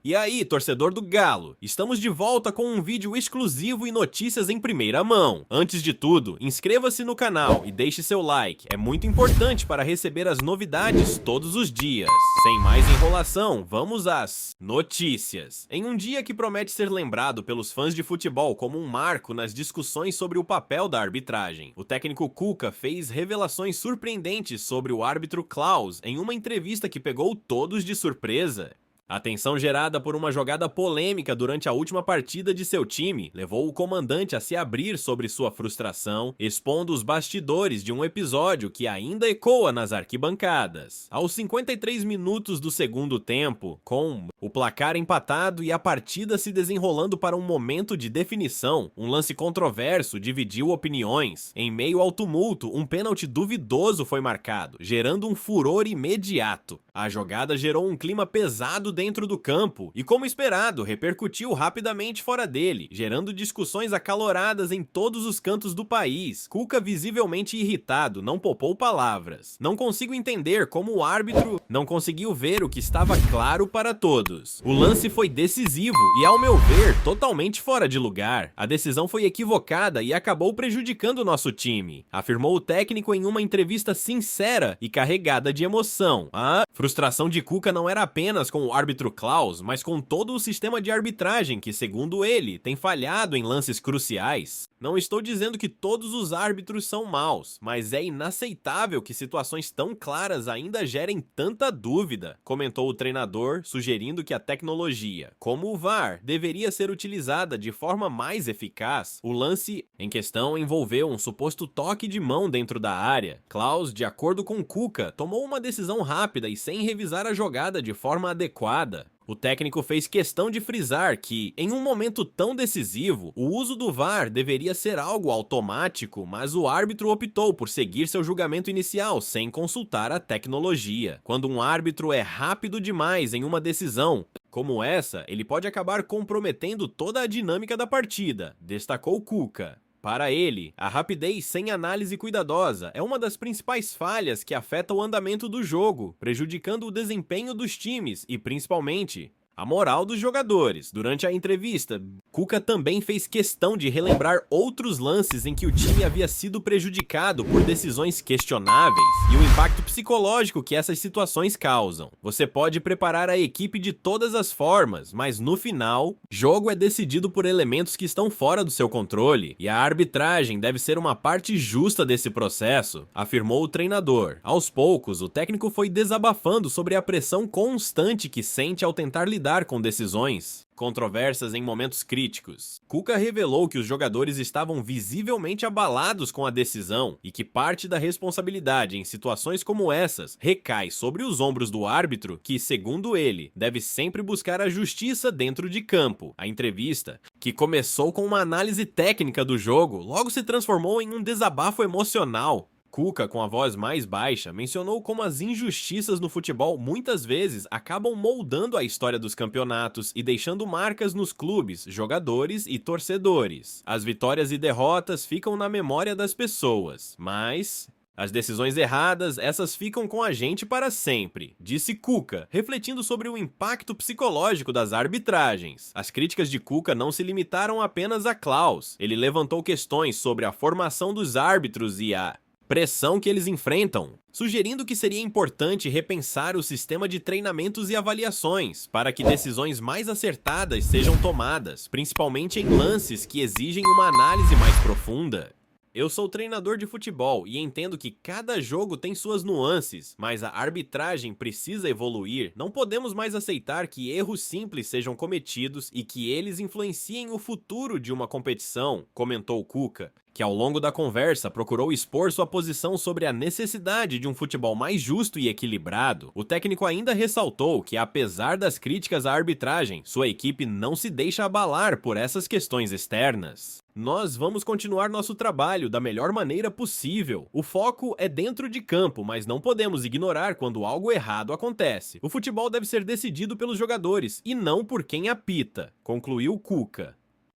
E aí, torcedor do Galo, estamos de volta com um vídeo exclusivo e notícias em primeira mão. Antes de tudo, inscreva-se no canal e deixe seu like, é muito importante para receber as novidades todos os dias. Sem mais enrolação, vamos às notícias. Em um dia que promete ser lembrado pelos fãs de futebol como um marco nas discussões sobre o papel da arbitragem, o técnico Cuca fez revelações surpreendentes sobre o árbitro Klaus em uma entrevista que pegou todos de surpresa. A tensão gerada por uma jogada polêmica durante a última partida de seu time levou o comandante a se abrir sobre sua frustração, expondo os bastidores de um episódio que ainda ecoa nas arquibancadas. Aos 53 minutos do segundo tempo, com o placar empatado e a partida se desenrolando para um momento de definição, um lance controverso dividiu opiniões. Em meio ao tumulto, um pênalti duvidoso foi marcado, gerando um furor imediato. A jogada gerou um clima pesado dentro do campo e, como esperado, repercutiu rapidamente fora dele, gerando discussões acaloradas em todos os cantos do país. Cuca, visivelmente irritado, não poupou palavras. Não consigo entender como o árbitro não conseguiu ver o que estava claro para todos. O lance foi decisivo e, ao meu ver, totalmente fora de lugar. A decisão foi equivocada e acabou prejudicando nosso time, afirmou o técnico em uma entrevista sincera e carregada de emoção. A frustração de Cuca não era apenas com o árbitro Klaus, mas com todo o sistema de arbitragem que, segundo ele, tem falhado em lances cruciais. Não estou dizendo que todos os árbitros são maus, mas é inaceitável que situações tão claras ainda gerem tanta dúvida, comentou o treinador, sugerindo que a tecnologia, como o VAR, deveria ser utilizada de forma mais eficaz. O lance em questão envolveu um suposto toque de mão dentro da área. Klaus, de acordo com Cuca, tomou uma decisão rápida e sem revisar a jogada de forma adequada. O técnico fez questão de frisar que, em um momento tão decisivo, o uso do VAR deveria ser algo automático, mas o árbitro optou por seguir seu julgamento inicial sem consultar a tecnologia. Quando um árbitro é rápido demais em uma decisão como essa, ele pode acabar comprometendo toda a dinâmica da partida, destacou Cuca. Para ele, a rapidez sem análise cuidadosa é uma das principais falhas que afeta o andamento do jogo, prejudicando o desempenho dos times e, principalmente, a moral dos jogadores. Durante a entrevista, Cuca também fez questão de relembrar outros lances em que o time havia sido prejudicado por decisões questionáveis e o impacto psicológico que essas situações causam. Você pode preparar a equipe de todas as formas, mas no final, jogo é decidido por elementos que estão fora do seu controle e a arbitragem deve ser uma parte justa desse processo, afirmou o treinador. Aos poucos, o técnico foi desabafando sobre a pressão constante que sente ao tentar lidar com decisões controversas em momentos críticos. Cuca revelou que os jogadores estavam visivelmente abalados com a decisão e que parte da responsabilidade em situações como essas recai sobre os ombros do árbitro, que, segundo ele, deve sempre buscar a justiça dentro de campo. A entrevista, que começou com uma análise técnica do jogo, logo se transformou em um desabafo emocional. Cuca, com a voz mais baixa, mencionou como as injustiças no futebol muitas vezes acabam moldando a história dos campeonatos e deixando marcas nos clubes, jogadores e torcedores. As vitórias e derrotas ficam na memória das pessoas, mas as decisões erradas, essas ficam com a gente para sempre, disse Cuca, refletindo sobre o impacto psicológico das arbitragens. As críticas de Cuca não se limitaram apenas a Klaus. Ele levantou questões sobre a formação dos árbitros e a pressão que eles enfrentam, sugerindo que seria importante repensar o sistema de treinamentos e avaliações para que decisões mais acertadas sejam tomadas, principalmente em lances que exigem uma análise mais profunda. Eu sou treinador de futebol e entendo que cada jogo tem suas nuances, mas a arbitragem precisa evoluir. Não podemos mais aceitar que erros simples sejam cometidos e que eles influenciem o futuro de uma competição, comentou Cuca, que ao longo da conversa procurou expor sua posição sobre a necessidade de um futebol mais justo e equilibrado. O técnico ainda ressaltou que, apesar das críticas à arbitragem, sua equipe não se deixa abalar por essas questões externas. Nós vamos continuar nosso trabalho da melhor maneira possível. O foco é dentro de campo, mas não podemos ignorar quando algo errado acontece. O futebol deve ser decidido pelos jogadores e não por quem apita, concluiu Cuca.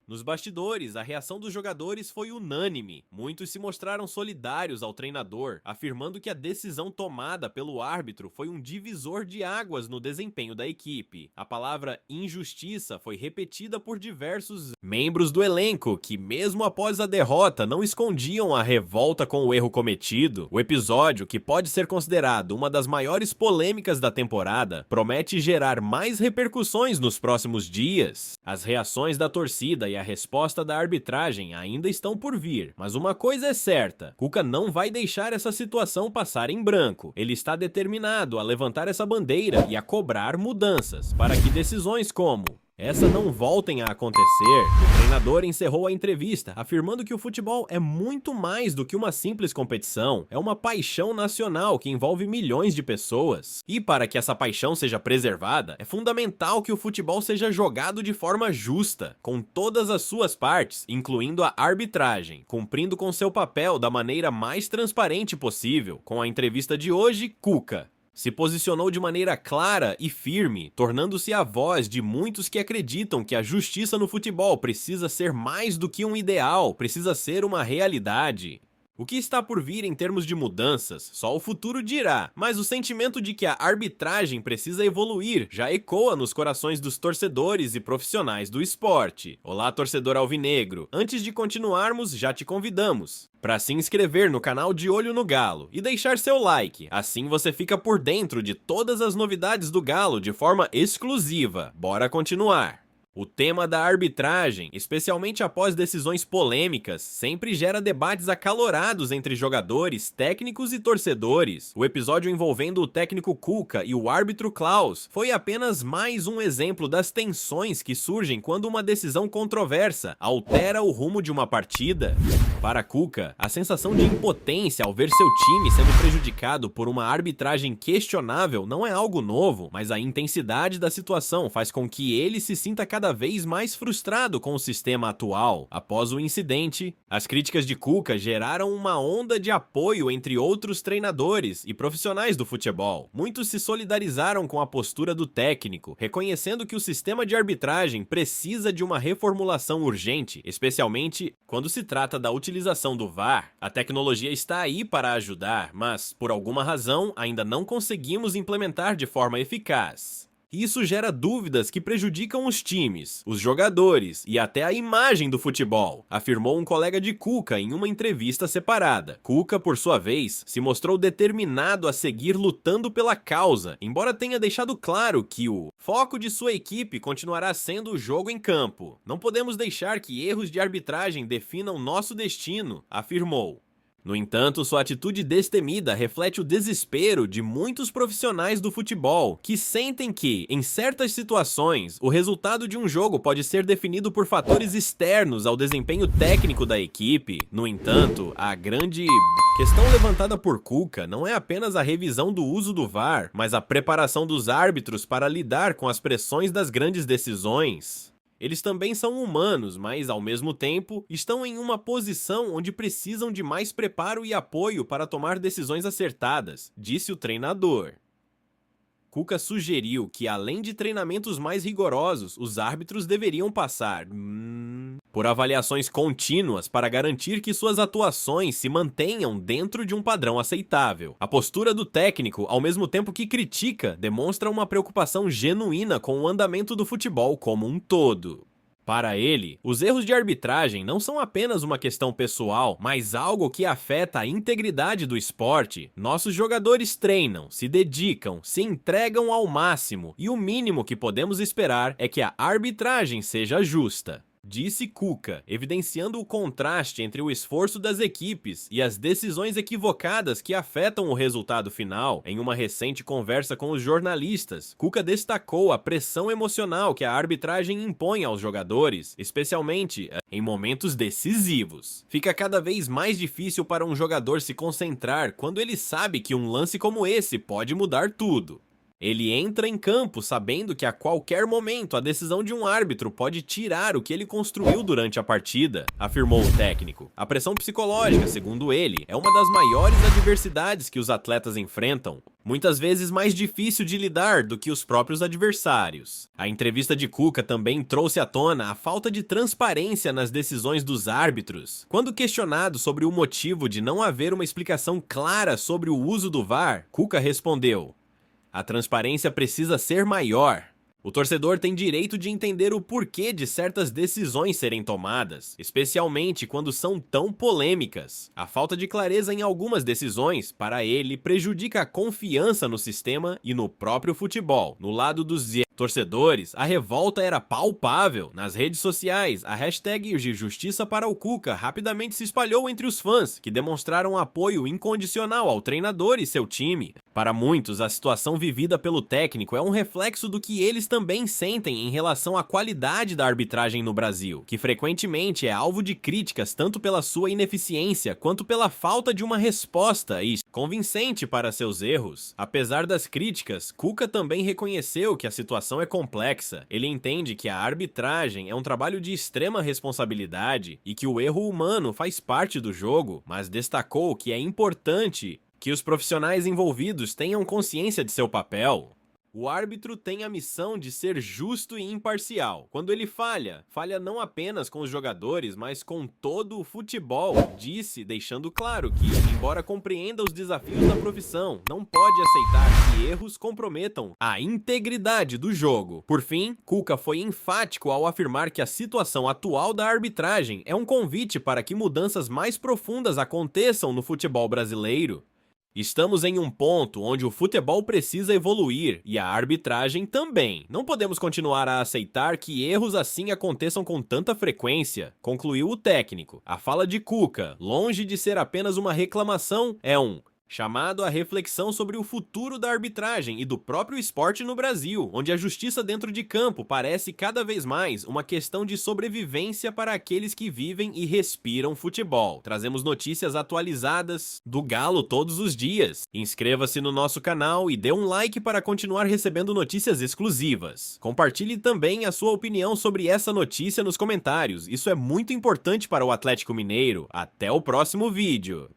Nos bastidores, a reação dos jogadores foi unânime. Muitos se mostraram solidários ao treinador, afirmando que a decisão tomada pelo árbitro foi um divisor de águas no desempenho da equipe. A palavra injustiça foi repetida por diversos membros do elenco, que mesmo após a derrota não escondiam a revolta com o erro cometido. O episódio, que pode ser considerado uma das maiores polêmicas da temporada, promete gerar mais repercussões nos próximos dias. As reações da torcida e a resposta da arbitragem ainda estão por vir, mas uma coisa é certa: Cuca não vai deixar essa situação passar em branco. Ele está determinado a levantar essa bandeira e a cobrar mudanças, para que decisões como essa não voltem a acontecer. O treinador encerrou a entrevista afirmando que o futebol é muito mais do que uma simples competição, é uma paixão nacional que envolve milhões de pessoas. E para que essa paixão seja preservada, é fundamental que o futebol seja jogado de forma justa, com todas as suas partes, incluindo a arbitragem, cumprindo com seu papel da maneira mais transparente possível. Com a entrevista de hoje, Cuca se posicionou de maneira clara e firme, tornando-se a voz de muitos que acreditam que a justiça no futebol precisa ser mais do que um ideal, precisa ser uma realidade. O que está por vir em termos de mudanças, só o futuro dirá, mas o sentimento de que a arbitragem precisa evoluir já ecoa nos corações dos torcedores e profissionais do esporte. Olá, torcedor alvinegro! Antes de continuarmos, já te convidamos para se inscrever no canal De Olho no Galo e deixar seu like, assim você fica por dentro de todas as novidades do Galo de forma exclusiva. Bora continuar! O tema da arbitragem, especialmente após decisões polêmicas, sempre gera debates acalorados entre jogadores, técnicos e torcedores. O episódio envolvendo o técnico Cuca e o árbitro Klaus foi apenas mais um exemplo das tensões que surgem quando uma decisão controversa altera o rumo de uma partida. Para Cuca, a sensação de impotência ao ver seu time sendo prejudicado por uma arbitragem questionável não é algo novo, mas a intensidade da situação faz com que ele se sinta cada vez mais frustrado com o sistema atual. Após o incidente, as críticas de Cuca geraram uma onda de apoio entre outros treinadores e profissionais do futebol. Muitos se solidarizaram com a postura do técnico, reconhecendo que o sistema de arbitragem precisa de uma reformulação urgente, especialmente quando se trata da utilização do VAR. A tecnologia está aí para ajudar, mas, por alguma razão, ainda não conseguimos implementar de forma eficaz. Isso gera dúvidas que prejudicam os times, os jogadores e até a imagem do futebol, afirmou um colega de Cuca em uma entrevista separada. Cuca, por sua vez, se mostrou determinado a seguir lutando pela causa, embora tenha deixado claro que o foco de sua equipe continuará sendo o jogo em campo. Não podemos deixar que erros de arbitragem definam nosso destino, afirmou. No entanto, sua atitude destemida reflete o desespero de muitos profissionais do futebol, que sentem que, em certas situações, o resultado de um jogo pode ser definido por fatores externos ao desempenho técnico da equipe. No entanto, a grande questão levantada por Cuca não é apenas a revisão do uso do VAR, mas a preparação dos árbitros para lidar com as pressões das grandes decisões. Eles também são humanos, mas, ao mesmo tempo, estão em uma posição onde precisam de mais preparo e apoio para tomar decisões acertadas, disse o treinador. Cuca sugeriu que, além de treinamentos mais rigorosos, os árbitros deveriam passar por avaliações contínuas para garantir que suas atuações se mantenham dentro de um padrão aceitável. A postura do técnico, ao mesmo tempo que critica, demonstra uma preocupação genuína com o andamento do futebol como um todo. Para ele, os erros de arbitragem não são apenas uma questão pessoal, mas algo que afeta a integridade do esporte. Nossos jogadores treinam, se dedicam, se entregam ao máximo, e o mínimo que podemos esperar é que a arbitragem seja justa, disse Cuca, evidenciando o contraste entre o esforço das equipes e as decisões equivocadas que afetam o resultado final. Em uma recente conversa com os jornalistas, Cuca destacou a pressão emocional que a arbitragem impõe aos jogadores, especialmente em momentos decisivos. Fica cada vez mais difícil para um jogador se concentrar quando ele sabe que um lance como esse pode mudar tudo. Ele entra em campo sabendo que a qualquer momento a decisão de um árbitro pode tirar o que ele construiu durante a partida, afirmou o técnico. A pressão psicológica, segundo ele, é uma das maiores adversidades que os atletas enfrentam, muitas vezes mais difícil de lidar do que os próprios adversários. A entrevista de Cuca também trouxe à tona a falta de transparência nas decisões dos árbitros. Quando questionado sobre o motivo de não haver uma explicação clara sobre o uso do VAR, Cuca respondeu: "A transparência precisa ser maior. O torcedor tem direito de entender o porquê de certas decisões serem tomadas, especialmente quando são tão polêmicas. A falta de clareza em algumas decisões, para ele, prejudica a confiança no sistema e no próprio futebol." No lado dos torcedores, a revolta era palpável. Nas redes sociais, a hashtag de Justiça para o Cuca rapidamente se espalhou entre os fãs, que demonstraram apoio incondicional ao treinador e seu time. Para muitos, a situação vivida pelo técnico é um reflexo do que eles também sentem em relação à qualidade da arbitragem no Brasil, que frequentemente é alvo de críticas tanto pela sua ineficiência quanto pela falta de uma resposta convincente para seus erros. Apesar das críticas, Cuca também reconheceu que a situação é complexa. Ele entende que a arbitragem é um trabalho de extrema responsabilidade e que o erro humano faz parte do jogo, mas destacou que é importante que os profissionais envolvidos tenham consciência de seu papel. O árbitro tem a missão de ser justo e imparcial. Quando ele falha não apenas com os jogadores, mas com todo o futebol, disse, deixando claro que, embora compreenda os desafios da profissão, não pode aceitar que erros comprometam a integridade do jogo. Por fim, Cuca foi enfático ao afirmar que a situação atual da arbitragem é um convite para que mudanças mais profundas aconteçam no futebol brasileiro. "Estamos em um ponto onde o futebol precisa evoluir e a arbitragem também. Não podemos continuar a aceitar que erros assim aconteçam com tanta frequência", concluiu o técnico. A fala de Cuca, longe de ser apenas uma reclamação, é um chamado à reflexão sobre o futuro da arbitragem e do próprio esporte no Brasil, onde a justiça dentro de campo parece cada vez mais uma questão de sobrevivência para aqueles que vivem e respiram futebol. Trazemos notícias atualizadas do Galo todos os dias. Inscreva-se no nosso canal e dê um like para continuar recebendo notícias exclusivas. Compartilhe também a sua opinião sobre essa notícia nos comentários. Isso é muito importante para o Atlético Mineiro. Até o próximo vídeo.